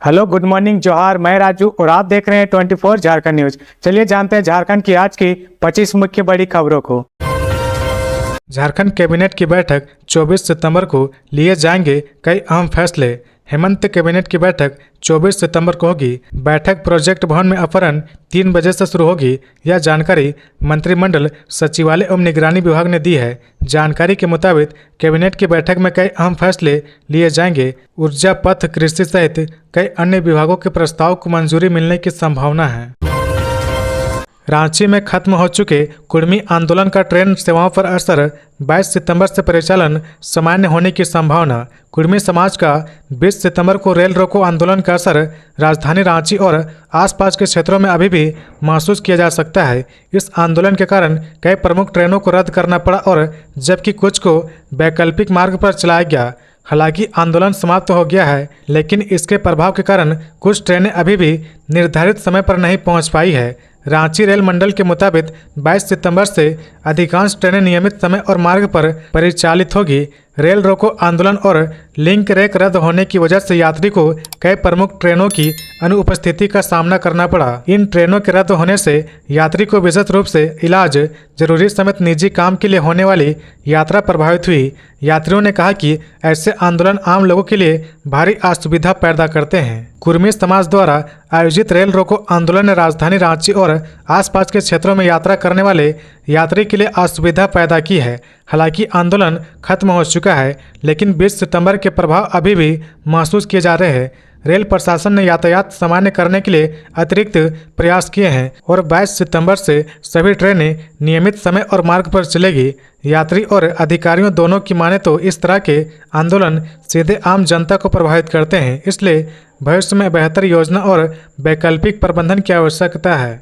Hello, good morning, जोहार। मैं राजू और आप देख रहे हैं 24 झारखंड न्यूज। चलिए जानते हैं झारखंड की आज की 25 मुख्य बड़ी खबरों को। झारखंड कैबिनेट की बैठक 24 सितंबर को लिए जाएंगे कई अहम फैसले। हेमंत कैबिनेट की बैठक 24 सितंबर को होगी। बैठक प्रोजेक्ट भवन में अपराह्न 3 बजे से शुरू होगी। यह जानकारी मंत्रिमंडल सचिवालय एवं निगरानी विभाग ने दी है। जानकारी के मुताबिक कैबिनेट की बैठक में कई अहम फैसले लिए जाएंगे। ऊर्जा, पथ, कृषि सहित कई अन्य विभागों के प्रस्ताव को मंजूरी मिलने की संभावना है। रांची में खत्म हो चुके कुर्मी आंदोलन का ट्रेन सेवाओं पर असर। 22 सितंबर से परिचालन सामान्य होने की संभावना। कुर्मी समाज का 20 सितंबर को रेल रोको आंदोलन का असर राजधानी रांची और आसपास के क्षेत्रों में अभी भी महसूस किया जा सकता है। इस आंदोलन के कारण कई प्रमुख ट्रेनों को रद्द करना पड़ा और जबकि कुछ को वैकल्पिक मार्ग पर चलाया गया। हालांकि आंदोलन समाप्त हो गया है, लेकिन इसके प्रभाव के कारण कुछ ट्रेनें अभी भी निर्धारित समय पर नहीं पहुंच पाई है। रांची रेल मंडल के मुताबिक 22 सितंबर से अधिकांश ट्रेनें नियमित समय और मार्ग पर परिचालित होगी। रेल रोको आंदोलन और लिंक रेक रद्द होने की वजह से यात्री को कई प्रमुख ट्रेनों की अनुपस्थिति का सामना करना पड़ा। इन ट्रेनों के रद्द होने से यात्री को विशेष रूप से इलाज, जरूरी समेत निजी काम के लिए होने वाली यात्रा प्रभावित हुई। यात्रियों ने कहा कि ऐसे आंदोलन आम लोगों के लिए भारी असुविधा पैदा करते हैं। कुर्मी समाज द्वारा आयोजित रेल रोको आंदोलन ने राजधानी रांची और आसपास के क्षेत्रों में यात्रा करने वाले यात्री के लिए असुविधा पैदा की है। हालांकि आंदोलन खत्म हो चुका है, लेकिन 20 सितंबर के प्रभाव अभी भी महसूस किए जा रहे हैं। रेल प्रशासन ने यातायात सामान्य करने के लिए अतिरिक्त प्रयास किए हैं और 22 सितंबर से सभी ट्रेनें नियमित समय और मार्ग पर चलेगी। यात्री और अधिकारियों दोनों की माने तो इस तरह के आंदोलन सीधे आम जनता को प्रभावित करते हैं, इसलिए भविष्य में बेहतर योजना और वैकल्पिक प्रबंधन की आवश्यकता है।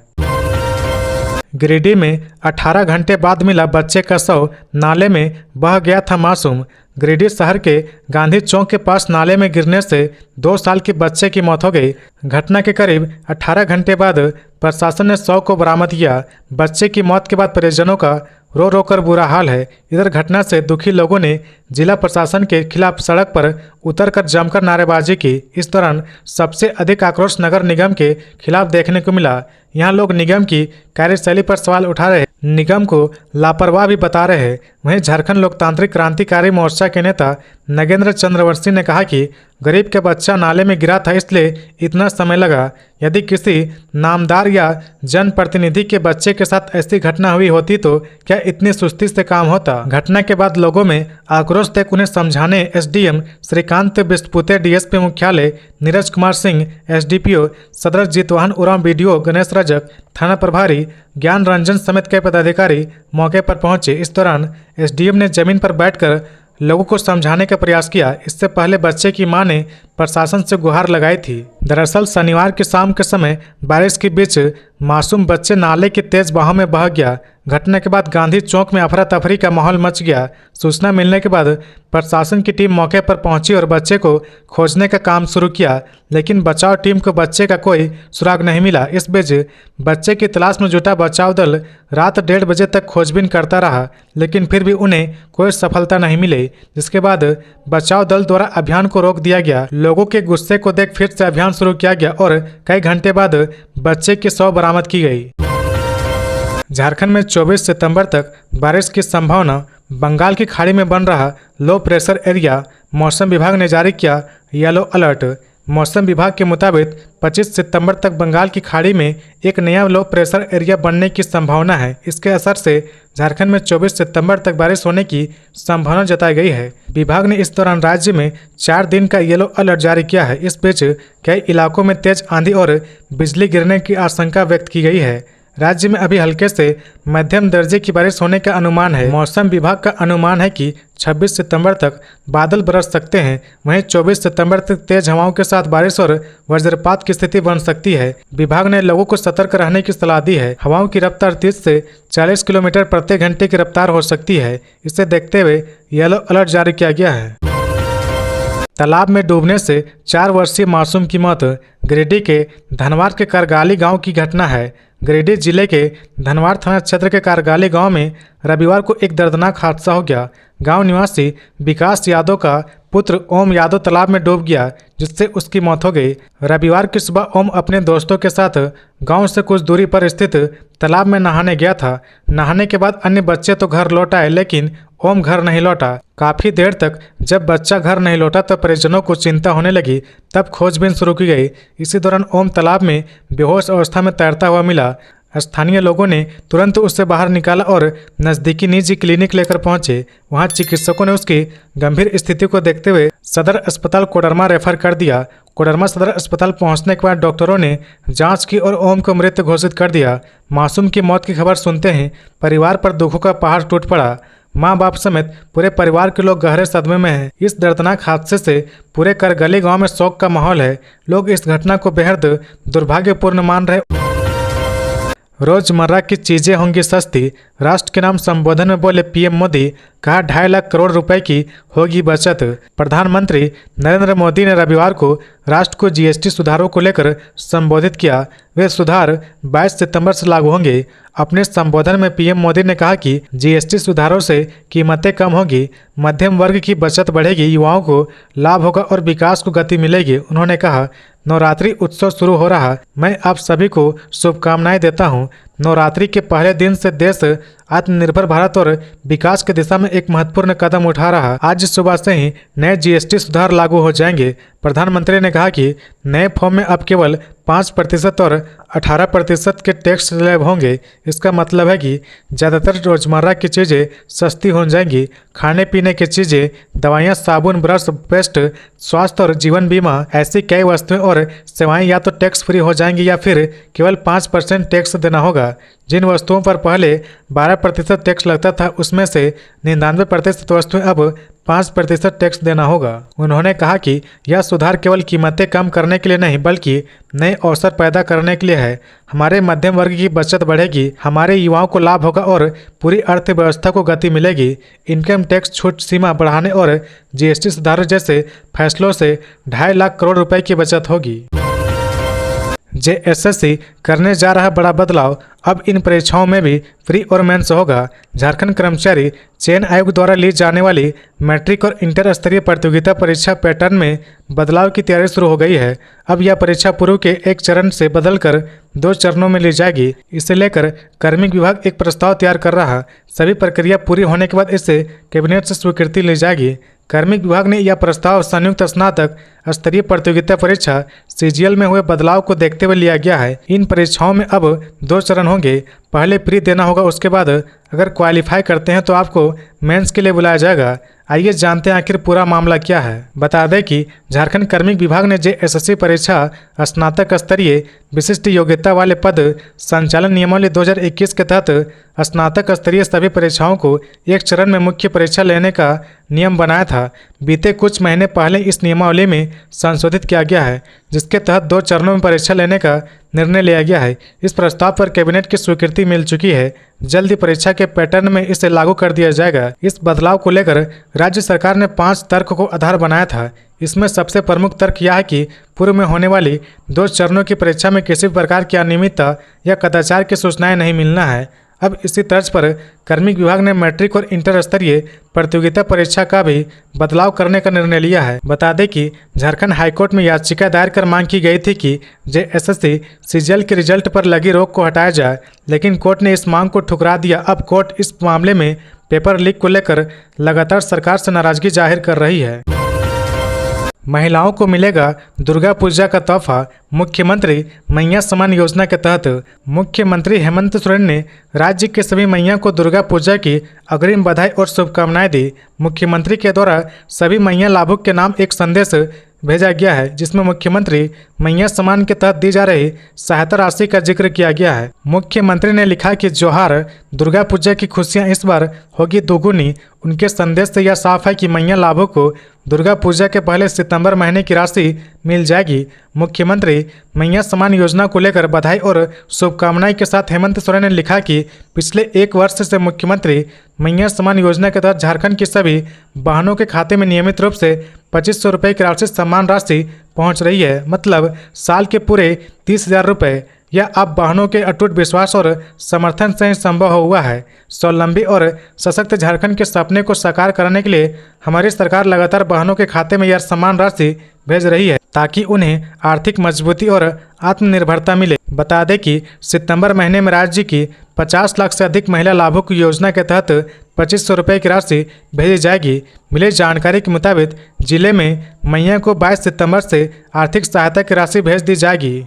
गिरिडीह में 18 घंटे बाद मिला बच्चे का शव, नाले में बह गया था मासूम। गिरिडीह शहर के गांधी चौक के पास नाले में गिरने से 2 साल के बच्चे की मौत हो गई। घटना के करीब 18 घंटे बाद प्रशासन ने शव को बरामद किया। बच्चे की मौत के बाद परिजनों का रो रो कर बुरा हाल है। इधर घटना से दुखी लोगों ने जिला प्रशासन के खिलाफ सड़क पर उतरकर जमकर नारेबाजी की। इस दौरान सबसे अधिक आक्रोश नगर निगम के खिलाफ देखने को मिला। यहाँ लोग निगम की कार्यशैली पर सवाल उठा रहे, निगम को लापरवाह भी बता रहे हैं। वहीं झारखंड लोकतांत्रिक क्रांतिकारी मोर्चा के नेता नगेंद्र चंद्रवंशी ने कहा कि गरीब के बच्चा नाले में गिरा था, इसलिए इतना समय लगा। यदि किसी नामदार या जनप्रतिनिधि के बच्चे के साथ ऐसी घटना हुई होती तो क्या इतनी सुस्ती से काम होता। घटना के बाद लोगों में आक्रोश देख उन्हें समझाने एसडीएम श्रीकांत बिस्पुते, डीएसपी मुख्यालय नीरज कुमार सिंह, एसडीपीओ सदर जीतवाहन उराम, बीडीओ गणेश रजक, थाना प्रभारी ज्ञान रंजन समेत कई पदाधिकारी मौके पर पहुंचे। इस दौरान एसडीएम ने जमीन पर बैठकर लोगों को समझाने का प्रयास किया। इससे पहले बच्चे की मां ने प्रशासन से गुहार लगाई थी। दरअसल शनिवार की शाम के समय बारिश के बीच मासूम बच्चे नाले की तेज बहाव में बह गया। घटना के बाद गांधी चौक में अफरा तफरी का माहौल मच गया। सूचना मिलने के बाद प्रशासन की टीम मौके पर पहुंची और बच्चे को खोजने का काम शुरू किया, लेकिन बचाव टीम को बच्चे का कोई सुराग नहीं मिला। इस बीच बच्चे की तलाश में जुटा बचाव दल रात 1:30 बजे तक खोजबीन करता रहा, लेकिन फिर भी उन्हें कोई सफलता नहीं मिली, जिसके बाद बचाव दल द्वारा अभियान को रोक दिया गया। लोगों के गुस्से को देख फिर से अभियान शुरू किया गया और कई घंटे बाद बच्चे की शव बरामद की गई। झारखंड में 24 सितंबर तक बारिश की संभावना। बंगाल की खाड़ी में बन रहा लो प्रेशर एरिया, मौसम विभाग ने जारी किया येलो अलर्ट। मौसम विभाग के मुताबिक 25 सितंबर तक बंगाल की खाड़ी में एक नया लो प्रेशर एरिया बनने की संभावना है। इसके असर से झारखंड में 24 सितंबर तक बारिश होने की संभावना जताई गई है। विभाग ने इस दौरान राज्य में 4 दिन का येलो अलर्ट जारी किया है। इस बीच कई इलाकों में तेज आंधी और बिजली गिरने की आशंका व्यक्त की गई है। राज्य में अभी हल्के से मध्यम दर्जे की बारिश होने का अनुमान है। मौसम विभाग का अनुमान है कि 26 सितंबर तक बादल बरस सकते हैं। वहीं 24 सितंबर तक तेज हवाओं के साथ बारिश और वज्रपात की स्थिति बन सकती है। विभाग ने लोगों को सतर्क रहने की सलाह दी है। हवाओं की रफ्तार 30 से 40 किलोमीटर प्रति घंटे की रफ्तार हो सकती है। इसे देखते हुए येलो अलर्ट जारी किया गया है। तालाब में डूबने से 4 वर्षीय मासूम की मौत। गिरिडीह के धनवार के करगाली गांव की घटना है। गिरिडीह जिले के धनवार थाना क्षेत्र के कारगाली गांव में रविवार को एक दर्दनाक हादसा हो गया। गांव निवासी विकास यादव का पुत्र ओम यादव तालाब में डूब गया, जिससे उसकी मौत हो गई। रविवार की सुबह ओम अपने दोस्तों के साथ गांव से कुछ दूरी पर स्थित तालाब में नहाने गया था। नहाने के बाद अन्य बच्चे तो घर लौट आए, लेकिन ओम घर नहीं लौटा। काफी देर तक जब बच्चा घर नहीं लौटा तो परिजनों को चिंता होने लगी। तब खोजबीन शुरू की गई। इसी दौरान ओम तालाब में बेहोश अवस्था में तैरता हुआ मिला। स्थानीय लोगों ने तुरंत उससे बाहर निकाला और नजदीकी निजी क्लिनिक लेकर पहुंचे। वहां चिकित्सकों ने उसकी गंभीर स्थिति को देखते हुए सदर अस्पताल कोडरमा रेफर कर दिया। कोडरमा सदर अस्पताल पहुंचने के बाद डॉक्टरों ने जांच की और ओम को मृत घोषित कर दिया। मासूम की मौत की खबर सुनते ही परिवार पर दुखों का पहाड़ टूट पड़ा। माँ बाप समेत पूरे परिवार के लोग गहरे सदमे में हैं। इस दर्दनाक हादसे से पूरे करगली गांव में शोक का माहौल है। लोग इस घटना को बेहद दुर्भाग्यपूर्ण मान रहे। रोजमर्रा की चीजें होंगी सस्ती, राष्ट्र के नाम संबोधन में बोले पीएम मोदी। कहा 2.5 लाख करोड़ रुपए की होगी बचत। प्रधानमंत्री नरेंद्र मोदी ने रविवार को राष्ट्र को जीएसटी सुधारों को लेकर संबोधित किया। वे सुधार 22 सितंबर से लागू होंगे। अपने संबोधन में पीएम मोदी ने कहा कि जीएसटी सुधारों से कीमतें कम होगी, मध्यम वर्ग की बचत बढ़ेगी, युवाओं को लाभ होगा और विकास को गति मिलेगी। उन्होंने कहा, नवरात्रि उत्सव शुरू हो रहा, मैं आप सभी को शुभकामनाएं देता हूं। नवरात्रि के पहले दिन से देश आत्मनिर्भर भारत और विकास की दिशा में एक महत्वपूर्ण कदम उठा रहा। आज सुबह से ही नए जीएसटी सुधार लागू हो जाएंगे। प्रधानमंत्री ने कहा कि नए फॉर्म में अब केवल 5% और 18% के टैक्स स्लैब होंगे। इसका मतलब है कि ज़्यादातर रोजमर्रा की चीज़ें सस्ती हो जाएंगी। खाने पीने की चीज़ें, दवाइयाँ, साबुन, ब्रश, पेस्ट, स्वास्थ्य और जीवन बीमा, ऐसी कई वस्तुएं और सेवाएं या तो टैक्स फ्री हो जाएंगी या फिर केवल 5% टैक्स देना होगा। जिन वस्तुओं पर पहले 12% टैक्स लगता था, उसमें से 99% वस्तुएं अब 5% टैक्स देना होगा। उन्होंने कहा कि यह सुधार केवल कीमतें कम करने के लिए नहीं बल्कि नए अवसर पैदा करने के लिए है। हमारे मध्यम वर्ग की बचत बढ़ेगी, हमारे युवाओं को लाभ होगा और पूरी अर्थव्यवस्था को गति मिलेगी। इनकम टैक्स छूट सीमा बढ़ाने और जीएसटी सुधारों जैसे फैसलों से 2.5 लाख करोड़ रुपए की बचत होगी। जेएसएससी करने जा रहा बड़ा बदलाव, अब इन परीक्षाओं में भी फ्री और मेंस होगा। झारखंड कर्मचारी चयन आयोग द्वारा ली जाने वाली मैट्रिक और इंटर स्तरीय प्रतियोगिता परीक्षा पैटर्न में बदलाव की तैयारी शुरू हो गई है। अब यह परीक्षा पूर्व के एक चरण से बदलकर 2 चरणों में ली जाएगी। इसे लेकर कार्मिक विभाग एक प्रस्ताव तैयार कर रहा। सभी प्रक्रिया पूरी होने के बाद इसे कैबिनेट से स्वीकृति ली जाएगी। कार्मिक विभाग ने यह प्रस्ताव संयुक्त स्नातक स्तरीय प्रतियोगिता परीक्षा सीजीएल में हुए बदलाव को देखते हुए लिया गया है। इन परीक्षाओं में अब 2 चरण होंगे। पहले प्री देना होगा, उसके बाद अगर क्वालिफाई करते हैं तो आपको मेंस के लिए बुलाया जाएगा। आइए जानते हैं आखिर पूरा मामला क्या है। बता दें कि झारखंड कार्मिक विभाग ने जेएसएससी परीक्षा स्नातक स्तरीय विशिष्ट योग्यता वाले पद संचालन नियमावली 2021 के तहत स्नातक स्तरीय सभी परीक्षाओं को एक चरण में मुख्य परीक्षा लेने का नियम बनाया था। बीते कुछ महीने पहले इस नियमावली में संशोधित किया गया है, जिसके तहत 2 चरणों में परीक्षा लेने का निर्णय लिया गया है। इस प्रस्ताव पर कैबिनेट की स्वीकृति मिल चुकी है। जल्द ही परीक्षा के पैटर्न में इसे लागू कर दिया जाएगा। इस बदलाव को लेकर राज्य सरकार ने 5 तर्क को आधार बनाया था। इसमें सबसे प्रमुख तर्क यह है कि पूर्व में होने वाली 2 चरणों की परीक्षा में किसी प्रकार की अनियमितता या कदाचार की सूचनाएं नहीं मिलना है। अब इसी तर्ज पर कार्मिक विभाग ने मैट्रिक और इंटर स्तरीय प्रतियोगिता परीक्षा का भी बदलाव करने का निर्णय लिया है। बता दें कि झारखंड हाईकोर्ट में याचिका दायर कर मांग की गई थी कि जेएसएससी सीजीएल के रिजल्ट पर लगी रोक को हटाया जाए, लेकिन कोर्ट ने इस मांग को ठुकरा दिया। अब कोर्ट इस मामले में पेपर लीक को लेकर लगातार सरकार से नाराजगी जाहिर कर रही है। महिलाओं को मिलेगा दुर्गा पूजा का तोहफा। मुख्यमंत्री मैया सम्मान योजना के तहत मुख्यमंत्री हेमंत सोरेन ने राज्य के सभी मैया को दुर्गा पूजा की अग्रिम बधाई और शुभकामनाएं दी। मुख्यमंत्री के द्वारा सभी मैया लाभुक के नाम एक संदेश भेजा गया है, जिसमें मुख्यमंत्री मैया सम्मान के तहत दी जा रही सहायता राशि का जिक्र किया गया है। मुख्यमंत्री ने लिखा कि जोहार, दुर्गा पूजा की खुशियां इस बार होगी दोगुनी। उनके संदेश से यह साफ है कि मैया लाभुक को दुर्गा पूजा के पहले सितंबर महीने की राशि मिल जाएगी। मुख्यमंत्री मैया सम्मान योजना को लेकर बधाई और शुभकामनाएं के साथ हेमंत सोरेन ने लिखा कि पिछले 1 वर्ष से मुख्यमंत्री मैया सम्मान योजना के तहत झारखंड की सभी बहनों के खाते में नियमित रूप से 2500 रुपये की राशि सम्मान राशि पहुंच रही है। मतलब साल के पूरे 30,000 रुपये। यह अब वाहनों के अटूट विश्वास और समर्थन से ही संभव हुआ है। स्वावलंबी और सशक्त झारखंड के सपने को साकार करने के लिए हमारी सरकार लगातार वाहनों के खाते में यह सम्मान राशि भेज रही है ताकि उन्हें आर्थिक मजबूती और आत्मनिर्भरता मिले। बता दें कि सितंबर महीने में राज्य की 50 लाख से अधिक महिला लाभुक योजना के तहत 2500 रुपये की राशि भेजी जाएगी। मिली जानकारी के मुताबिक जिले में मैया को 22 सितंबर से आर्थिक सहायता की राशि भेज दी जाएगी।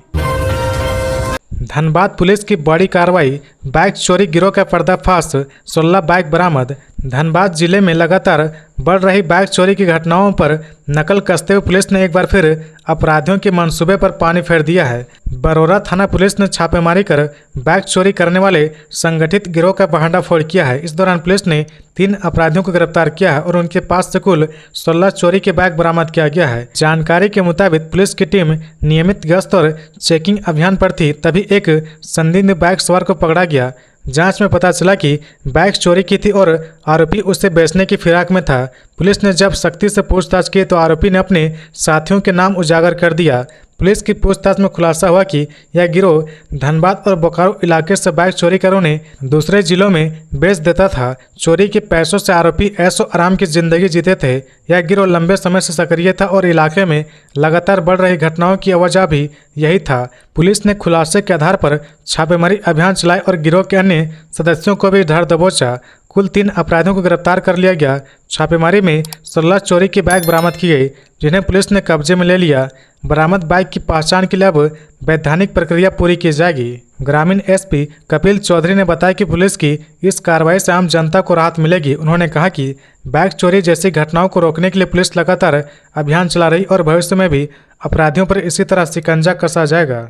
धनबाद पुलिस की बड़ी कार्रवाई, बाइक चोरी गिरोह का पर्दाफाश, 16 बाइक बरामद। धनबाद जिले में लगातार बढ़ रही बाइक चोरी की घटनाओं पर नकल कसते हुए पुलिस ने एक बार फिर अपराधियों के मंसूबे पर पानी फेर दिया है। बरोरा थाना पुलिस ने छापेमारी कर बाइक चोरी करने वाले संगठित गिरोह का भंडाफोड़ किया है। इस दौरान पुलिस ने 3 अपराधियों को गिरफ्तार किया है और उनके पास से कुल 16 चोरी के बाइक बरामद किया गया है। जानकारी के मुताबिक पुलिस की टीम नियमित गश्त और चेकिंग अभियान पर थी, तभी एक संदिग्ध बाइक सवार को पकड़ा गया। जांच में पता चला कि बाइक चोरी की थी और आरोपी उसे बेचने की फिराक में था। पुलिस ने जब सख्ती से पूछताछ की तो आरोपी ने अपने साथियों के नाम उजागर कर दिया। पुलिस की पूछताछ में खुलासा हुआ कि यह गिरोह धनबाद और बोकारो इलाके से बाइक चोरी कर उन्हें दूसरे जिलों में बेच देता था। चोरी के पैसों से आरोपी ऐशो आराम की जिंदगी जीते थे। यह गिरोह लंबे समय से सक्रिय था और इलाके में लगातार बढ़ रही घटनाओं की वजह भी यही था। पुलिस ने खुलासे के आधार पर छापेमारी अभियान चलाए और गिरोह के अन्य सदस्यों को भी धर दबोचा। कुल 3 अपराधियों को गिरफ्तार कर लिया गया। छापेमारी में 16 चोरी की बाइक बरामद की गई, जिन्हें पुलिस ने कब्जे में ले लिया। बरामद बाइक की पहचान के लिए अब वैधानिक प्रक्रिया पूरी की जाएगी। ग्रामीण एसपी कपिल चौधरी ने बताया कि पुलिस की इस कार्रवाई से आम जनता को राहत मिलेगी। उन्होंने कहा कि बाइक चोरी जैसी घटनाओं को रोकने के लिए पुलिस लगातार अभियान चला रही और भविष्य में भी अपराधियों पर इसी तरह शिकंजा कसा जाएगा।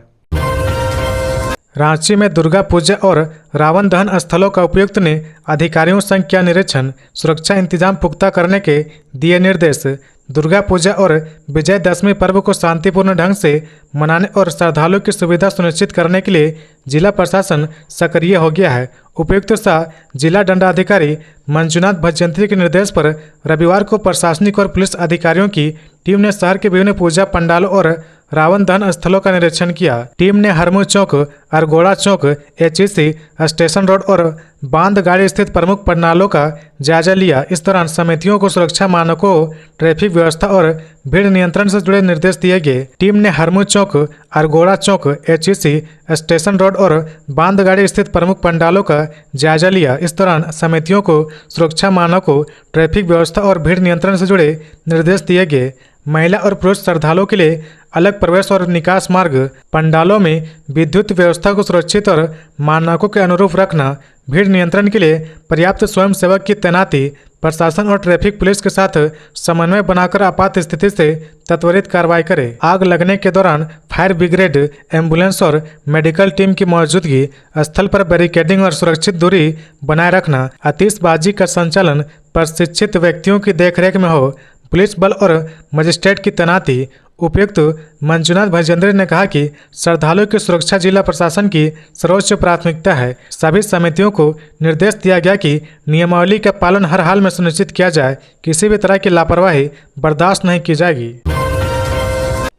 रांची में दुर्गा पूजा और रावण दहन स्थलों का उपायुक्त ने अधिकारियों संग किया निरीक्षण, सुरक्षा इंतजाम पुख्ता करने के दिए निर्देश। दुर्गा पूजा और विजयदशमी पर्व को शांतिपूर्ण ढंग से मनाने और श्रद्धालुओं की सुविधा सुनिश्चित करने के लिए जिला प्रशासन सक्रिय हो गया है। उपायुक्त सह जिला दंडाधिकारी मंजुनाथ भजयंत्री के निर्देश पर रविवार को प्रशासनिक और पुलिस अधिकारियों की टीम ने शहर के विभिन्न पूजा पंडालों और रावण दहन स्थलों का निरीक्षण किया। टीम ने हरमू चौक, अरगोड़ा चौक, एचईसी स्टेशन रोड और बांधगाड़ी स्थित प्रमुख पंडालों का जायजा लिया। इस दौरान समितियों को सुरक्षा मानकों, ट्रैफिक व्यवस्था और भीड़ नियंत्रण से जुड़े निर्देश दिए गए। टीम ने हरमू चौक, अरगोड़ा चौक, एचईसी स्टेशन रोड और बांधगाड़ी स्थित प्रमुख पंडालों का जायजा लिया। इस दौरान समितियों को सुरक्षा मानकों, ट्रैफिक व्यवस्था और भीड़ नियंत्रण से जुड़े निर्देश दिए गए। महिला और पुरुष श्रद्धालुओं के लिए अलग प्रवेश और निकास मार्ग, पंडालों में विद्युत व्यवस्था को सुरक्षित और मानकों के अनुरूप रखना, भीड़ नियंत्रण के लिए पर्याप्त स्वयंसेवक की तैनाती, प्रशासन और ट्रैफिक पुलिस के साथ समन्वय बनाकर आपात स्थिति से त्वरित कार्रवाई करे। आग लगने के दौरान फायर ब्रिगेड, एम्बुलेंस और मेडिकल टीम की मौजूदगी, स्थल पर बैरिकेडिंग और सुरक्षित दूरी बनाए रखना, आतिशबाजी का संचालन प्रशिक्षित व्यक्तियों की देखरेख में हो, पुलिस बल और मजिस्ट्रेट की तैनाती। उपायुक्त मंजुनाथ भजयंत्री ने कहा कि श्रद्धालुओं की सुरक्षा जिला प्रशासन की सर्वोच्च प्राथमिकता है। सभी समितियों को निर्देश दिया गया कि नियमावली का पालन हर हाल में सुनिश्चित किया जाए। किसी भी तरह की लापरवाही बर्दाश्त नहीं की जाएगी।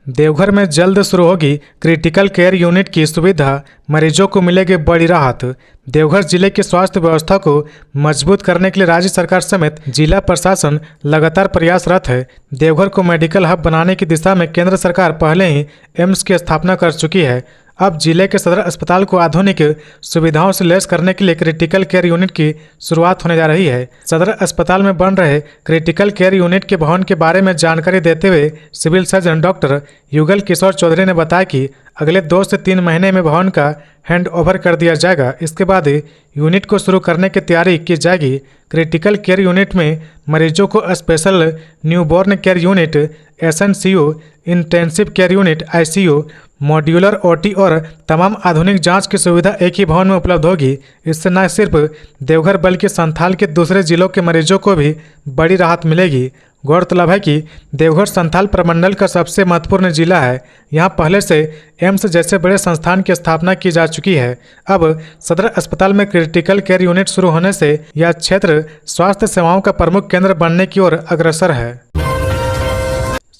देवघर में जल्द शुरू होगी क्रिटिकल केयर यूनिट की सुविधा, मरीजों को मिलेगी बड़ी राहत। देवघर जिले की स्वास्थ्य व्यवस्था को मजबूत करने के लिए राज्य सरकार समेत जिला प्रशासन लगातार प्रयासरत है। देवघर को मेडिकल हब बनाने की दिशा में केंद्र सरकार पहले ही एम्स की स्थापना कर चुकी है। अब जिले के सदर अस्पताल को आधुनिक सुविधाओं से लैस करने के लिए क्रिटिकल केयर यूनिट की शुरुआत होने जा रही है। सदर अस्पताल में बन रहे क्रिटिकल केयर यूनिट के भवन के बारे में जानकारी देते हुए civil surgeon doctor Yugal Kishore Chaudhary ने बताया कि अगले 2 से 3 महीने में भवन का हैंड ओवर कर दिया जाएगा। इसके बाद यूनिट को शुरू करने की तैयारी की जाएगी। क्रिटिकल केयर यूनिट में मरीजों को special newborn care unit, SNCU, intensive care unit, ICU, modular OT और तमाम आधुनिक जांच की सुविधा एक ही भवन में उपलब्ध होगी। इससे न सिर्फ देवघर बल्कि संथाल के दूसरे जिलों के मरीजों को भी बड़ी राहत मिलेगी। गौरतलब है कि देवघर संथाल प्रमंडल का सबसे महत्वपूर्ण जिला है। यहाँ पहले से एम्स जैसे बड़े संस्थान की स्थापना की जा चुकी है। अब सदर अस्पताल में क्रिटिकल केयर यूनिट शुरू होने से यह क्षेत्र स्वास्थ्य सेवाओं का प्रमुख केंद्र बनने की ओर अग्रसर है।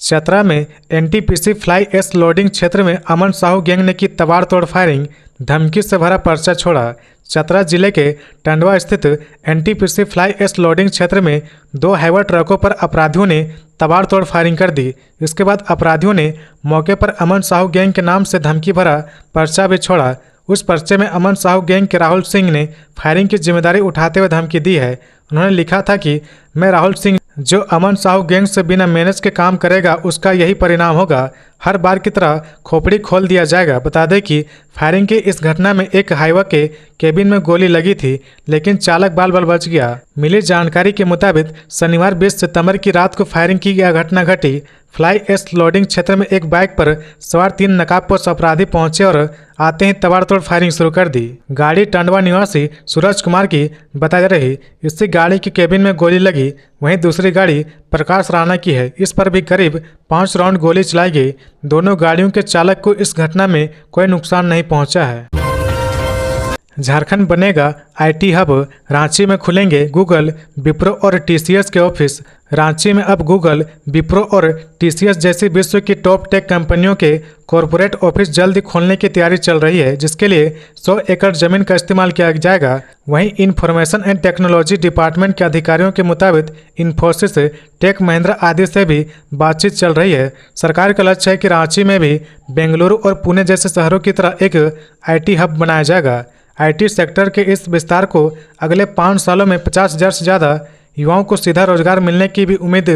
चतरा में एनटीपीसी फ्लाई एश लोडिंग क्षेत्र में अमन साहू गैंग ने की तबाड़तोड़ फायरिंग, धमकी से भरा पर्चा छोड़ा। चतरा जिले के टंडवा स्थित एनटीपीसी फ्लाई एश लोडिंग क्षेत्र में 2 हैवर ट्रकों पर अपराधियों ने तबाड़तोड़ फायरिंग कर दी। इसके बाद अपराधियों ने मौके पर अमन साहू गैंग के नाम से धमकी भरा पर्चा भी छोड़ा। उस पर्चे में अमन साहू गैंग के राहुल सिंह ने फायरिंग की जिम्मेदारी उठाते हुए धमकी दी है। उन्होंने लिखा था कि मैं राहुल सिंह, जो अमन साहू गैंग से बिना मेहनत के काम करेगा उसका यही परिणाम होगा। हर बार की तरह खोपड़ी खोल दिया जाएगा। बता दें कि फायरिंग की इस घटना में एक हाईवा के केबिन में गोली लगी थी, लेकिन चालक बाल बाल बच गया। मिली जानकारी के मुताबिक शनिवार 20 सितंबर की रात को फायरिंग की यह घटना घटी। फ्लाई एश लोडिंग क्षेत्र में एक बाइक पर सवार 3 नकाबपोश अपराधी पहुंचे और आते ही तबाड़तोड़ फायरिंग शुरू कर दी। गाड़ी टंडवा निवासी सूरज कुमार की बताई जा रही। इससे गाड़ी की केबिन में गोली लगी। वहीं दूसरी गाड़ी प्रकाश राणा की है। इस पर भी करीब 5 राउंड गोली चलाई गई। दोनों गाड़ियों के चालक को इस घटना में कोई नुकसान नहीं पहुंचा है। झारखंड बनेगा आईटी हब, रांची में खुलेंगे गूगल, विप्रो और टीसीएस के ऑफिस। रांची में अब गूगल, विप्रो और टीसीएस जैसी विश्व की टॉप टेक कंपनियों के कॉरपोरेट ऑफिस जल्द ही की तैयारी चल रही है, जिसके लिए 100 एकड़ जमीन का इस्तेमाल किया जाएगा। वहीं इंफॉर्मेशन एंड टेक्नोलॉजी डिपार्टमेंट के अधिकारियों के मुताबिक इन्फोसिस, टेक महिंद्रा आदि से भी बातचीत चल रही है। सरकार का लक्ष्य है कि रांची में भी बेंगलुरु और पुणे जैसे शहरों की तरह एक आईटी हब बनाया जाएगा। आईटी सेक्टर के इस विस्तार को अगले 5 सालों में 50,000 से ज़्यादा युवाओं को सीधा रोजगार मिलने की भी उम्मीद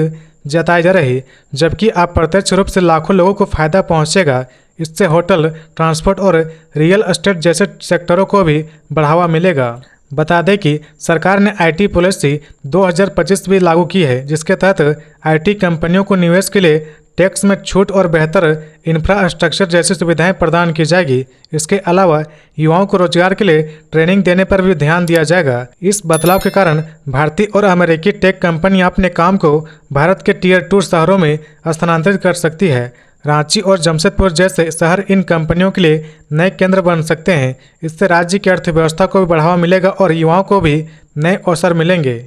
जताई जा रही, जबकि अप्रत्यक्ष रूप से लाखों लोगों को फायदा पहुंचेगा। इससे होटल, ट्रांसपोर्ट और रियल एस्टेट जैसे सेक्टरों को भी बढ़ावा मिलेगा। बता दें कि सरकार ने आईटी पॉलिसी 2025 भी लागू की है, जिसके तहत आईटी कंपनियों को निवेश के लिए टैक्स में छूट और बेहतर इंफ्रास्ट्रक्चर जैसी सुविधाएं प्रदान की जाएगी। इसके अलावा युवाओं को रोजगार के लिए ट्रेनिंग देने पर भी ध्यान दिया जाएगा। इस बदलाव के कारण भारतीय और अमेरिकी टेक कंपनियां अपने काम को भारत के टियर 2 शहरों में स्थानांतरित कर सकती है। रांची और जमशेदपुर जैसे शहर इन कंपनियों के लिए नए केंद्र बन सकते हैं। इससे राज्य की अर्थव्यवस्था को भी बढ़ावा मिलेगा और युवाओं को भी नए अवसर मिलेंगे।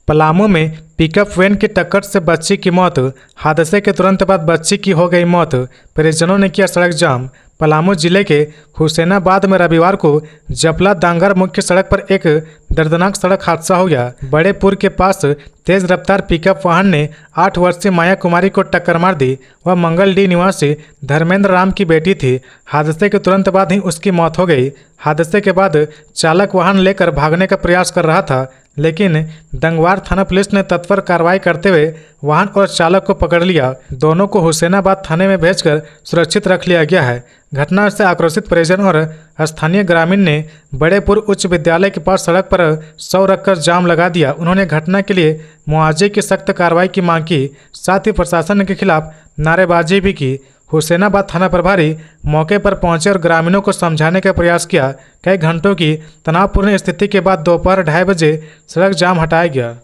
पलामू में पिकअप वैन की टक्कर से बच्ची की मौत। हादसे के तुरंत बाद बच्ची की हो गई मौत। परिजनों ने किया सड़क जाम। पलामू जिले के हुसैनाबाद में रविवार को जपला दांगर मुख्य सड़क पर एक दर्दनाक सड़क हादसा हो गया। बड़ेपुर के पास तेज रफ्तार पिकअप वाहन ने 8 वर्षीय माया कुमारी को टक्कर मार दी। वह मंगलडी निवासी धर्मेंद्र राम की बेटी थी। हादसे के तुरंत बाद ही उसकी मौत हो गई। हादसे के बाद चालक वाहन लेकर भागने का प्रयास कर रहा था, लेकिन दंगवार थाना पुलिस ने तत्पर कार्रवाई करते हुए वाहन और चालक को पकड़ लिया। दोनों को हुसैनाबाद थाने में भेजकर सुरक्षित रख लिया गया है। घटना से आक्रोशित परिजन और स्थानीय ग्रामीण ने बड़ेपुर उच्च विद्यालय के पास सड़क पर 100 रखकर जाम लगा दिया। उन्होंने घटना के लिए मुआवजे की सख्त कार्रवाई की मांग की, साथ ही प्रशासन के खिलाफ नारेबाजी भी की। हुसैनाबाद थाना प्रभारी मौके पर पहुंचे और ग्रामीणों को समझाने का प्रयास किया। कई घंटों की तनावपूर्ण स्थिति के बाद दोपहर 2:30 बजे सड़क जाम हटाया गया।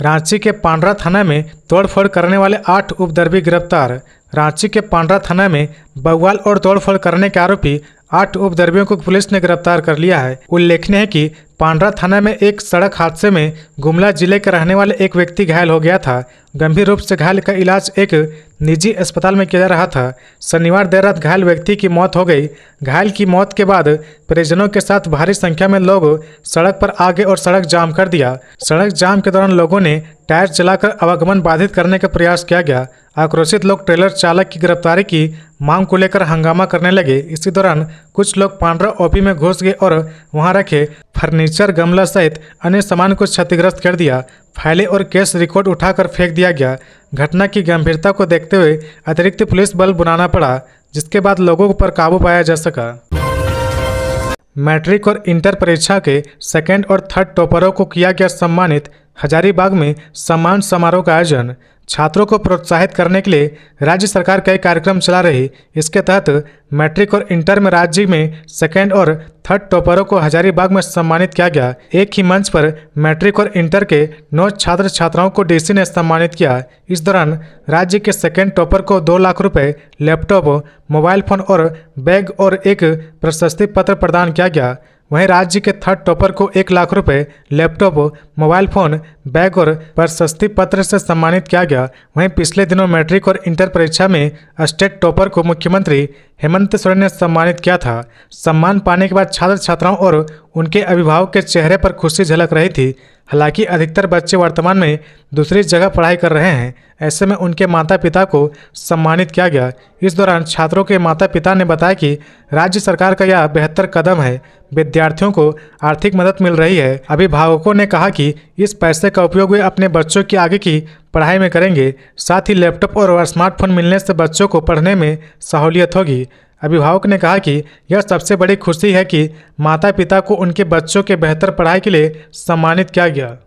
रांची के पांड्रा थाना में तोड़फोड़ करने वाले 8 उपद्रवी गिरफ्तार। रांची के पांड्रा थाना में बवाल और तोड़फोड़ करने के आरोपी 8 उपद्रवियों को पुलिस ने गिरफ्तार कर लिया है। उल्लेखनीय है कि पांड्रा थाना में एक सड़क हादसे में गुमला जिले के रहने वाले एक व्यक्ति घायल हो गया था। गंभीर रूप से घायल का इलाज एक निजी अस्पताल में किया जा रहा था। शनिवार देर रात घायल व्यक्ति की मौत हो गई। घायल की मौत के बाद परिजनों के साथ भारी संख्या में लोग सड़क पर आ गए और सड़क जाम कर दिया। सड़क जाम के दौरान लोगों ने टायर चलाकर आवागमन बाधित करने का प्रयास किया गया। आक्रोशित लोग ट्रेलर चालक की गिरफ्तारी की मांग को लेकर हंगामा करने लगे। इसी दौरान कुछ लोग पांड्रा ओपी में घुस गए और वहां रखे फर्नीचर, गमला सहित अन्य सामान को क्षतिग्रस्त कर दिया। फाइलें और केस रिकॉर्ड उठाकर फेंक दिया गया। घटना की गंभीरता को देखते हुए अतिरिक्त पुलिस बल बुलाना पड़ा, जिसके बाद लोगों पर काबू पाया जा सका। मैट्रिक और इंटर परीक्षा के सेकेंड और थर्ड टॉपरों को किया गया सम्मानित। हजारीबाग में सम्मान समारोह का आयोजन। छात्रों को प्रोत्साहित करने के लिए राज्य सरकार कई कार्यक्रम चला रही। इसके तहत मैट्रिक और इंटर में राज्य में सेकेंड और थर्ड टॉपरों को हजारीबाग में सम्मानित किया गया। एक ही मंच पर मैट्रिक और इंटर के 9 छात्र छात्राओं को डीसी ने सम्मानित किया। इस दौरान राज्य के सेकेंड टॉपर को 2 लाख रुपए, लैपटॉप, मोबाइल फोन और बैग और एक प्रशस्ति पत्र प्रदान किया गया। वहीं राज्य के थर्ड टॉपर को 1 लाख रुपए, लैपटॉप, मोबाइल फोन, बैग और प्रशस्ति पत्र से सम्मानित किया गया। वहीं पिछले दिनों मैट्रिक और इंटर परीक्षा में स्टेट टॉपर को मुख्यमंत्री हेमंत सोरेन ने सम्मानित किया था। सम्मान पाने के बाद छात्र छात्राओं और उनके अभिभावक के चेहरे पर खुशी झलक रही थी। हालांकि अधिकतर बच्चे वर्तमान में दूसरी जगह पढ़ाई कर रहे हैं। ऐसे में उनके माता पिता को सम्मानित किया गया। इस दौरान छात्रों के माता पिता ने बताया कि राज्य सरकार का यह बेहतर कदम है। विद्यार्थियों को आर्थिक मदद मिल रही है। अभिभावकों ने कहा कि इस पैसे का उपयोग वे अपने बच्चों की आगे की पढ़ाई में करेंगे। साथ ही लैपटॉप और स्मार्टफोन मिलने से बच्चों को पढ़ने में सहूलियत होगी। अभिभावक ने कहा कि यह सबसे बड़ी खुशी है कि माता पिता को उनके बच्चों के बेहतर पढ़ाई के लिए सम्मानित किया गया।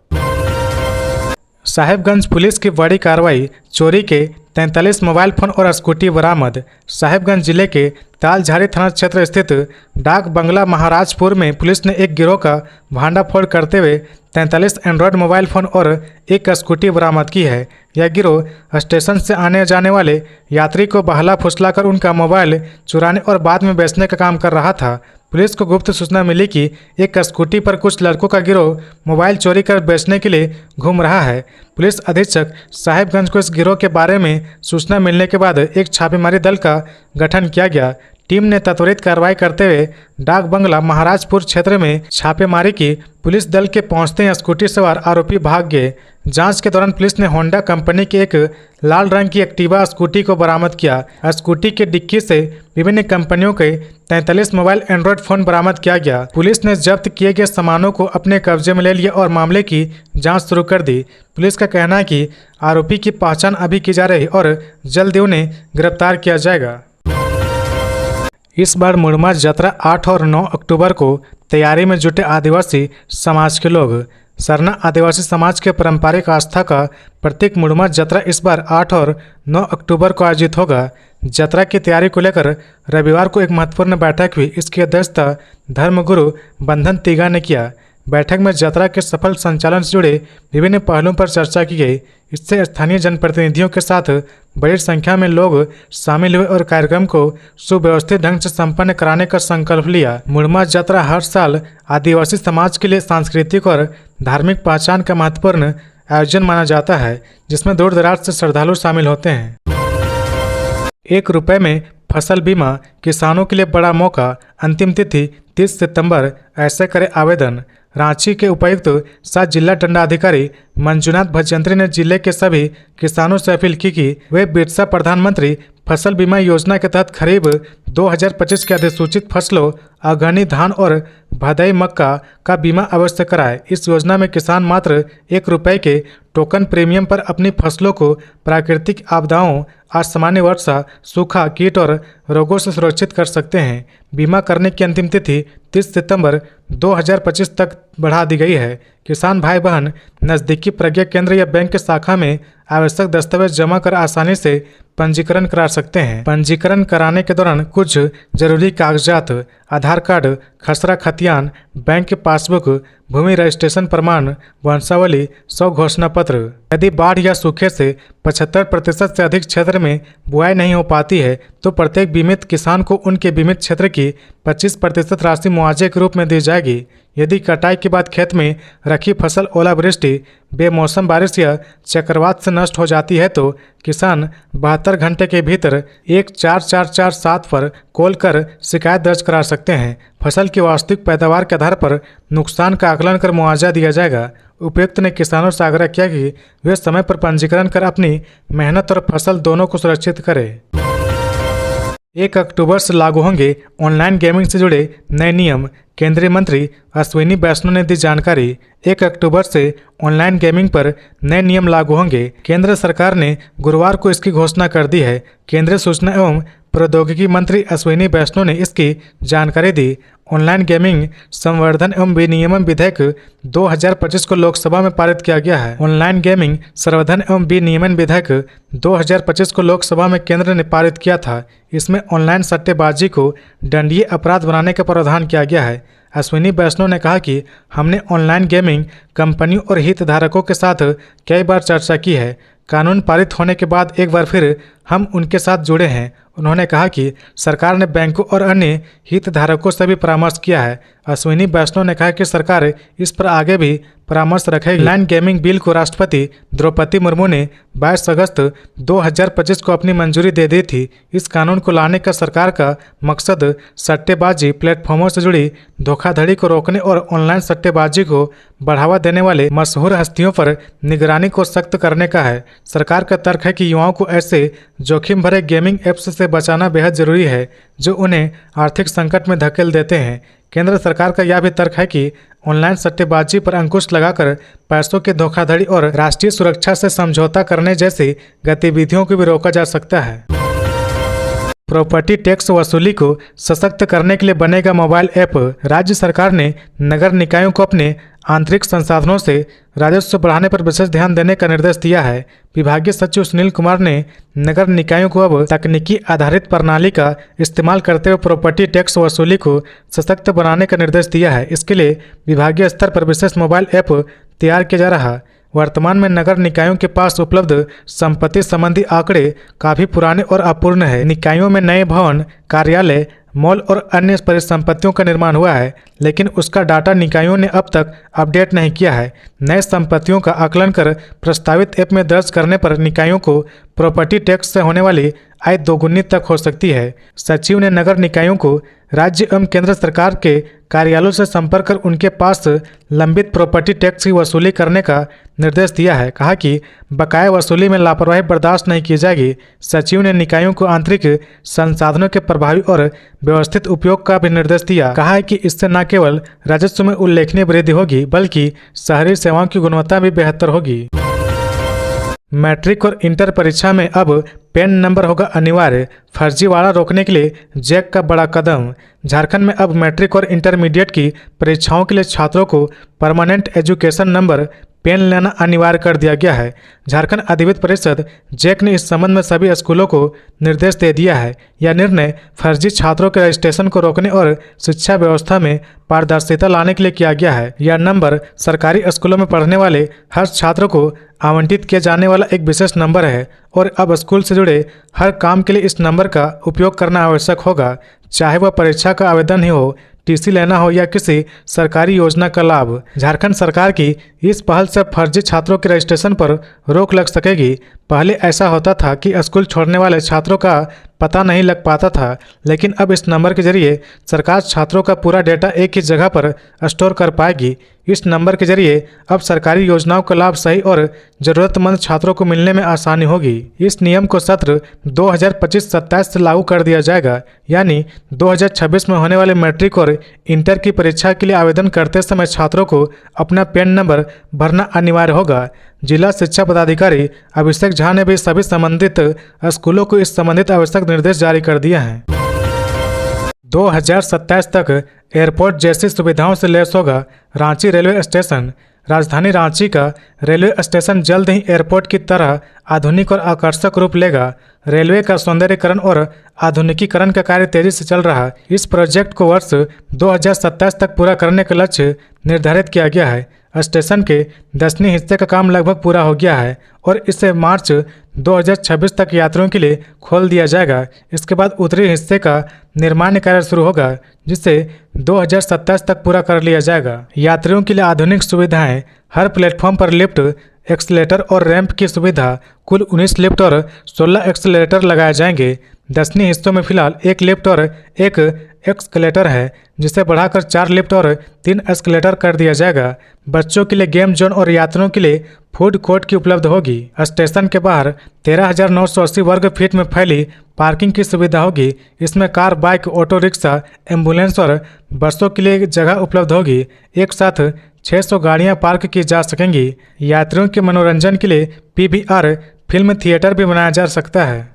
साहिबगंज पुलिस की बड़ी कार्रवाई, चोरी के 43 मोबाइल फोन और स्कूटी बरामद। साहिबगंज जिले के तालझारी थाना क्षेत्र स्थित डाक बंगला महाराजपुर में पुलिस ने एक गिरोह का भांडाफोड़ करते हुए 43 एंड्रॉयड मोबाइल फोन और एक स्कूटी बरामद की है। यह गिरोह स्टेशन से आने जाने वाले यात्री को बहला फुसलाकर उनका मोबाइल चुराने और बाद में बेचने का काम कर रहा था। पुलिस को गुप्त सूचना मिली कि एक स्कूटी पर कुछ लड़कों का गिरोह मोबाइल चोरी कर बेचने के लिए घूम रहा है। पुलिस अधीक्षक साहिबगंज को इस गिरोह के बारे में सूचना मिलने के बाद एक छापेमारी दल का गठन किया गया। टीम ने त्वरित कार्रवाई करते हुए डाक बंगला महाराजपुर क्षेत्र में छापेमारी की। पुलिस दल के पहुंचते ही स्कूटी सवार आरोपी भाग गए। जांच के दौरान पुलिस ने होंडा कंपनी की एक लाल रंग की एक्टिवा स्कूटी को बरामद किया। स्कूटी के डिक्की से विभिन्न कंपनियों के 43 मोबाइल एंड्रॉयड फोन बरामद किया गया। पुलिस ने जब्त किए गए सामानों को अपने कब्जे में ले लिया और मामले की जांच शुरू कर दी। पुलिस का कहना है कि आरोपी की पहचान अभी की जा रही और जल्द उन्हें गिरफ्तार किया जाएगा। इस बार मुड़मा यात्रा 8 और 9 अक्टूबर को तैयारी में जुटे आदिवासी समाज के लोग। सरना आदिवासी समाज के पारंपरिक आस्था का प्रतीक मुड़मा यात्रा इस बार 8 और 9 अक्टूबर को आयोजित होगा। यात्रा की तैयारी को लेकर रविवार को एक महत्वपूर्ण बैठक हुई। इसकी अध्यक्षता धर्मगुरु बंधन तिगा ने किया। बैठक में यात्रा के सफल संचालन से जुड़े विभिन्न पहलुओं पर चर्चा की गई। इससे स्थानीय जनप्रतिनिधियों के साथ बड़ी संख्या में लोग शामिल हुए और कार्यक्रम को सुव्यवस्थित ढंग से संपन्न कराने का संकल्प लिया। मुड़मा यात्रा हर साल आदिवासी समाज के लिए सांस्कृतिक और धार्मिक पहचान का महत्वपूर्ण आयोजन माना जाता है, जिसमें दूर दराज से श्रद्धालु शामिल होते हैं। 1 रुपये में फसल बीमा, किसानों के लिए बड़ा मौका। अंतिम तिथि 30 सितंबर। ऐसे करें आवेदन। रांची के उपायुक्त सह जिला दंडाधिकारी मंजुनाथ भजंत्री ने जिले के सभी किसानों से अपील की कि वे बिरसा प्रधानमंत्री फसल बीमा योजना के तहत खरीफ 2025 के अधिसूचित फसलों अग्रणी धान और भदई मक्का का बीमा अवश्य कराएं। इस योजना में किसान मात्र 1 रुपये के टोकन प्रीमियम पर अपनी फसलों को प्राकृतिक आपदाओं, असामान्य वर्षा, सूखा, कीट और रोगों से सुरक्षित कर सकते हैं। बीमा करने की अंतिम तिथि 30 सितंबर 2025 तक बढ़ा दी गई है। किसान भाई बहन नज़दीकी प्रज्ञा केंद्र या बैंक की शाखा में आवश्यक दस्तावेज जमा कर आसानी से पंजीकरण करा सकते हैं। पंजीकरण कराने के दौरान कुछ जरूरी कागजात, आधार कार्ड, खसरा खतियान, बैंक की पासबुक, भूमि रजिस्ट्रेशन प्रमाण, वंशावली, 100 घोषणा पत्र। यदि बाढ़ या सूखे से 75% से अधिक क्षेत्र में बुआई नहीं हो पाती है तो प्रत्येक बीमित किसान को उनके बीमित क्षेत्र की 25% राशि मुआवजे के रूप में दी जाएगी। यदि कटाई के बाद खेत में रखी फसल ओलावृष्टि, बेमौसम बारिश या चक्रवात से नष्ट हो जाती है तो किसान 72 घंटे के भीतर 14447 पर कॉल कर शिकायत दर्ज करा सकते हैं। फसल की वास्तविक पैदावार के आधार पर नुकसान का आकलन कर मुआवजा दिया जाएगा। उपायुक्त ने किसानों से आग्रह किया कि वे समय पर पंजीकरण कर अपनी मेहनत और फसल दोनों को सुरक्षित करें। 1 अक्टूबर से लागू होंगे ऑनलाइन गेमिंग से जुड़े नए नियम। केंद्रीय मंत्री अश्विनी वैष्णव ने दी जानकारी। 1 अक्टूबर से ऑनलाइन गेमिंग पर नए नियम लागू होंगे। केंद्र सरकार ने गुरुवार को इसकी घोषणा कर दी है। केंद्रीय सूचना एवं प्रौद्योगिकी मंत्री अश्विनी वैष्णव ने इसकी जानकारी दी। ऑनलाइन गेमिंग संवर्धन एवं विनियमन विधेयक 2025 को लोकसभा में पारित किया गया है। ऑनलाइन गेमिंग संवर्धन एवं विनियमन विधेयक 2025 को लोकसभा में केंद्र ने पारित किया था। इसमें ऑनलाइन सट्टेबाजी को दंडनीय अपराध बनाने का प्रावधान किया गया है। अश्विनी वैष्णव ने कहा कि हमने ऑनलाइन गेमिंग कंपनियों और हितधारकों के साथ कई बार चर्चा की है। कानून पारित होने के बाद एक बार फिर हम उनके साथ जुड़े हैं। उन्होंने कहा कि सरकार ने बैंकों और अन्य हितधारकों से भी परामर्श किया है। अश्विनी वैष्णव ने कहा कि सरकार इस पर आगे भी परामर्श रखेगी। ऑनलाइन गेमिंग बिल को राष्ट्रपति द्रौपदी मुर्मू ने 22 अगस्त 2025 को अपनी मंजूरी दे दी थी। इस कानून को लाने का सरकार का मकसद सट्टेबाजी प्लेटफॉर्मों से जुड़ी धोखाधड़ी को रोकने और ऑनलाइन सट्टेबाजी को बढ़ावा देने वाले मशहूर हस्तियों पर निगरानी को सख्त करने का है। सरकार का तर्क है कि युवाओं को ऐसे जोखिम भरे गेमिंग ऐप्स से बचाना बेहद जरूरी है जो उन्हें आर्थिक संकट में धकेल देते हैं। केंद्र सरकार का यह भी तर्क है कि ऑनलाइन सट्टेबाजी पर अंकुश लगाकर पैसों की धोखाधड़ी और राष्ट्रीय सुरक्षा से समझौता करने जैसी गतिविधियों को भी रोका जा सकता है। प्रॉपर्टी टैक्स वसूली को सशक्त करने के लिए बनेगा मोबाइल ऐप। राज्य सरकार ने नगर निकायों को अपने आंतरिक संसाधनों से राजस्व बढ़ाने पर विशेष ध्यान देने का निर्देश दिया है। विभागीय सचिव सुनील कुमार ने नगर निकायों को अब तकनीकी आधारित प्रणाली का इस्तेमाल करते हुए प्रॉपर्टी टैक्स वसूली को सशक्त बनाने का निर्देश दिया है। इसके लिए विभागीय स्तर पर विशेष मोबाइल ऐप तैयार किया जा रहा है। वर्तमान में नगर निकायों के पास उपलब्ध संपत्ति संबंधी आंकड़े काफी पुराने और अपूर्ण है। निकायों में नए भवन, कार्यालय, मॉल और अन्य परिसंपत्तियों का निर्माण हुआ है, लेकिन उसका डाटा निकायों ने अब तक अपडेट नहीं किया है। नए संपत्तियों का आकलन कर प्रस्तावित ऐप में दर्ज करने पर निकायों को प्रॉपर्टी टैक्स से होने वाली आय दोगुनी तक हो सकती है। सचिव ने नगर निकायों को राज्य एवं केंद्र सरकार के कार्यालयों से संपर्क कर उनके पास लंबित प्रॉपर्टी टैक्स की वसूली करने का निर्देश दिया है। कहा कि बकाया वसूली में लापरवाही बर्दाश्त नहीं की जाएगी। सचिव ने निकायों को आंतरिक संसाधनों के प्रभावी और व्यवस्थित उपयोग का भी निर्देश दिया। कहा है कि इससे न केवल राजस्व में उल्लेखनीय वृद्धि होगी बल्कि शहरी सेवाओं की गुणवत्ता भी बेहतर होगी। मैट्रिक और इंटर परीक्षा में अब पैन नंबर होगा अनिवार्य। फर्जीवाड़ा रोकने के लिए जैक का बड़ा कदम। झारखंड में अब मैट्रिक और इंटरमीडिएट की परीक्षाओं के लिए छात्रों को परमानेंट एजुकेशन नंबर पेन लेना अनिवार्य कर दिया गया है। झारखंड अधिविद्य परिषद जैक ने इस संबंध में सभी स्कूलों को निर्देश दे दिया है। यह निर्णय फर्जी छात्रों के रजिस्ट्रेशन को रोकने और शिक्षा व्यवस्था में पारदर्शिता लाने के लिए किया गया है। यह नंबर सरकारी स्कूलों में पढ़ने वाले हर छात्र को आवंटित किया जाने वाला एक विशेष नंबर है और अब स्कूल से जुड़े हर काम के लिए इस नंबर का उपयोग करना आवश्यक होगा, चाहे वह परीक्षा का आवेदन ही हो, टीसी लेना हो या किसी सरकारी योजना का लाभ। झारखंड सरकार की इस पहल से फर्जी छात्रों के रजिस्ट्रेशन पर रोक लग सकेगी। पहले ऐसा होता था कि स्कूल छोड़ने वाले छात्रों का पता नहीं लग पाता था, लेकिन अब इस नंबर के जरिए सरकार छात्रों का पूरा डेटा एक ही जगह पर स्टोर कर पाएगी। इस नंबर के जरिए अब सरकारी योजनाओं का लाभ सही और जरूरतमंद छात्रों को मिलने में आसानी होगी। इस नियम को सत्र 2025-27 से लागू कर दिया जाएगा, यानी 2026 में होने वाले मैट्रिक और इंटर की परीक्षा के लिए आवेदन करते समय छात्रों को अपना पैन नंबर भरना अनिवार्य होगा। जिला शिक्षा पदाधिकारी अभिषेक झा ने भी सभी संबंधित स्कूलों को इस संबंधित आवश्यक निर्देश जारी कर दिया है। 2027 तक एयरपोर्ट जैसी सुविधाओं से लैस होगा रांची रेलवे स्टेशन। राजधानी रांची का रेलवे स्टेशन जल्द ही एयरपोर्ट की तरह आधुनिक और आकर्षक रूप लेगा। रेलवे का सौंदर्यीकरण और आधुनिकीकरण का कार्य तेजी से चल रहा है। इस प्रोजेक्ट को वर्ष 2027 तक पूरा करने का लक्ष्य निर्धारित किया गया है। स्टेशन के दक्षिणी हिस्से का काम लगभग पूरा हो गया है और इसे मार्च 2026 तक यात्रियों के लिए खोल दिया जाएगा। इसके बाद उत्तरी हिस्से का निर्माण कार्य शुरू होगा, जिसे 2027 तक पूरा कर लिया जाएगा। यात्रियों के लिए आधुनिक सुविधाएं, हर प्लेटफॉर्म पर लिफ्ट, एक्सीलेटर और रैंप की सुविधा। कुल 19 लिफ्ट और 16 एक्सीलेटर लगाए जाएंगे। दक्षिणी हिस्सों में फिलहाल एक लिफ्ट और एक एक्सकलेटर है, जिसे बढ़ाकर 4 लिफ्ट और 3 एस्केलेटर कर दिया जाएगा। बच्चों के लिए गेम जोन और यात्रियों के लिए फूड कोर्ट की उपलब्ध होगी। स्टेशन के बाहर 13,980 वर्ग फीट में फैली पार्किंग की सुविधा होगी। इसमें car, bike, auto rickshaw, ambulance और बसों के लिए जगह उपलब्ध होगी। एक साथ 600 गाड़ियां पार्क की जा सकेंगी। यात्रियों के मनोरंजन के लिए PVR फिल्म थिएटर भी बनाया जा सकता है।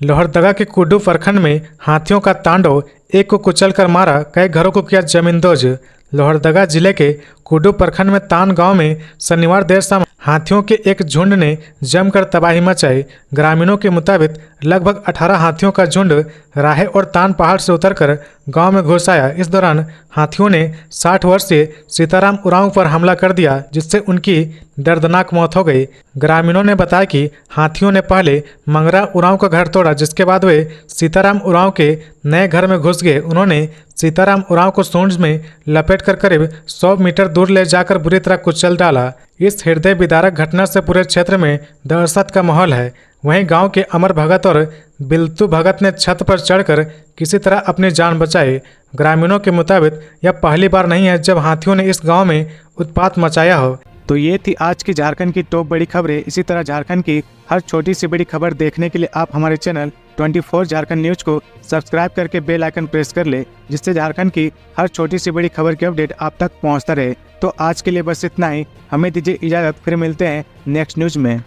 लोहरदगा के कुड्डू प्रखंड में हाथियों का तांडव, एक को कुचलकर मारा, कई घरों को किया जमींदोज। लोहरदगा जिले के कुड्डू प्रखंड में तान गांव में शनिवार देर शाम हाथियों के एक झुंड ने जमकर तबाही मचाई। ग्रामीणों के मुताबिक लगभग 18 हाथियों का झुंड राहे और तान पहाड़ से उतरकर गांव में घुस आया। इस दौरान हाथियों ने 60 वर्षीय सीताराम उरांव पर हमला कर दिया, जिससे उनकी दर्दनाक मौत हो गई। ग्रामीणों ने बताया कि हाथियों ने पहले मंगरा उरांव का घर तोड़ा, जिसके बाद वे सीताराम उरांव के नए घर में घुस गए। उन्होंने सीताराम उरांव को सूंड में लपेटकर करीब 100 मीटर दूर ले जाकर बुरी तरह कुचल डाला। इस हृदय विदारक घटना से पूरे क्षेत्र में दहशत का माहौल है। वहीं गांव के अमर भगत और बिल्तू भगत ने छत पर चढ़कर किसी तरह अपनी जान बचाई। ग्रामीणों के मुताबिक यह पहली बार नहीं है जब हाथियों ने इस गांव में उत्पात मचाया हो। तो ये थी आज की झारखंड की टॉप बड़ी खबरें। इसी तरह झारखंड की हर छोटी सी बड़ी खबर देखने के लिए आप हमारे चैनल 24 झारखंड न्यूज को सब्सक्राइब करके बेल आइकन प्रेस कर ले, जिससे झारखंड की हर छोटी सी बड़ी खबर की अपडेट आप तक पहुंचता रहे। तो आज के लिए बस इतना ही, हमें दीजिए इजाजत, फिर मिलते हैं नेक्स्ट न्यूज में।